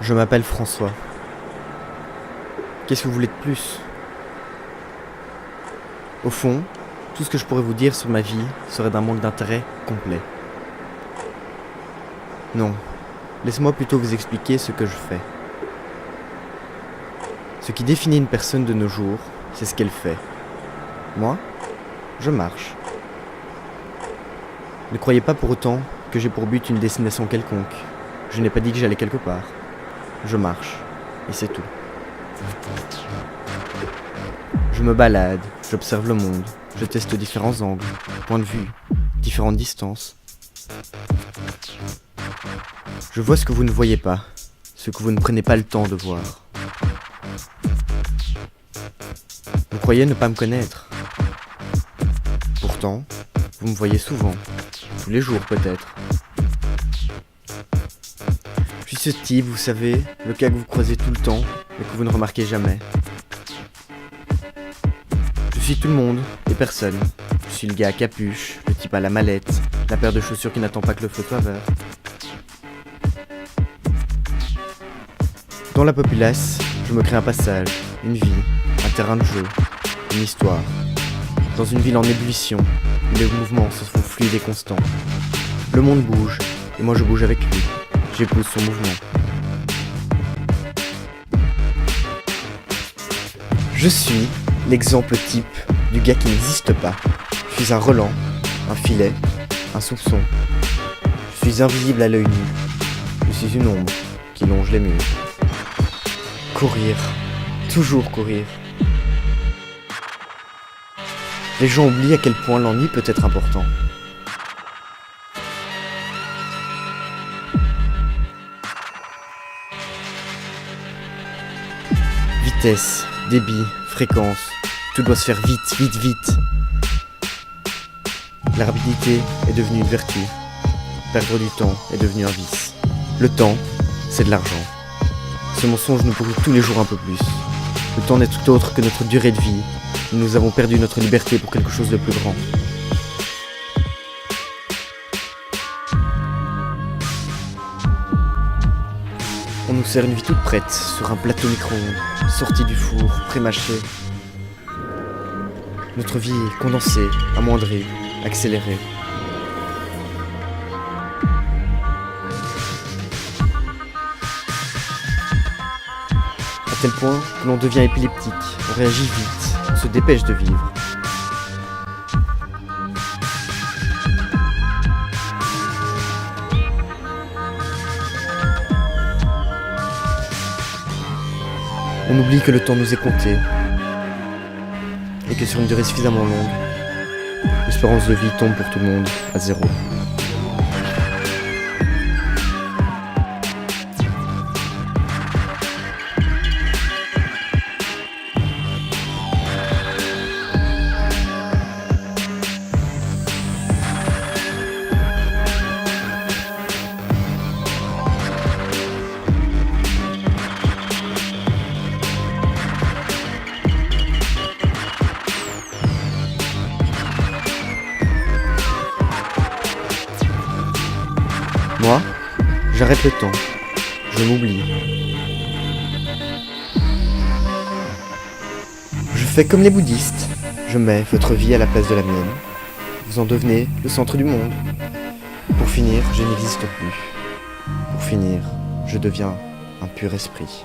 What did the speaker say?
Je m'appelle François. Qu'est-ce que vous voulez de plus? Au fond, tout ce que je pourrais vous dire sur ma vie serait d'un manque d'intérêt complet. Non, laissez-moi plutôt vous expliquer ce que je fais. Ce qui définit une personne de nos jours, c'est ce qu'elle fait. Moi, je marche. Ne croyez pas pour autant que j'ai pour but une destination quelconque. Je n'ai pas dit que j'allais quelque part. Je marche, et c'est tout. Je me balade, j'observe le monde, je teste différents angles, points de vue, différentes distances. Je vois ce que vous ne voyez pas, ce que vous ne prenez pas le temps de voir. Vous croyez ne pas me connaître. Pourtant, vous me voyez souvent, tous les jours peut-être. Je suis ce type, vous savez, le cas que vous croisez tout le temps, mais que vous ne remarquez jamais. Je suis tout le monde et personne. Je suis le gars à capuche, le type à la mallette, la paire de chaussures qui n'attend pas que le feu soit vert. Dans la populace, je me crée un passage, une vie, un terrain de jeu, une histoire. Dans une ville en ébullition, où les mouvements se font fluides et constants. Le monde bouge, et moi je bouge avec lui. J'épouse son mouvement. Je suis l'exemple type du gars qui n'existe pas. Je suis un relent, un filet, un soupçon. Je suis invisible à l'œil nu. Je suis une ombre qui longe les murs. Courir, toujours courir. Les gens oublient à quel point l'ennui peut être important. Vitesse, débit, fréquence, tout doit se faire vite, vite, vite. La rapidité est devenue une vertu. Perdre du temps est devenu un vice. Le temps, c'est de l'argent. Ce mensonge nous pourrit tous les jours un peu plus. Le temps n'est tout autre que notre durée de vie. Nous avons perdu notre liberté pour quelque chose de plus grand. On nous sert une vie toute prête, sur un plateau micro-ondes, sortie du four, pré-mâchée. Notre vie est condensée, amoindrie, accélérée. À tel point que l'on devient épileptique, on réagit vite, on se dépêche de vivre. On oublie que le temps nous est compté et que sur une durée suffisamment longue, l'espérance de vie tombe pour tout le monde à zéro. Moi, j'arrête le temps. Je m'oublie. Je fais comme les bouddhistes. Je mets votre vie à la place de la mienne. Vous en devenez le centre du monde. Pour finir, je n'existe plus. Pour finir, je deviens un pur esprit.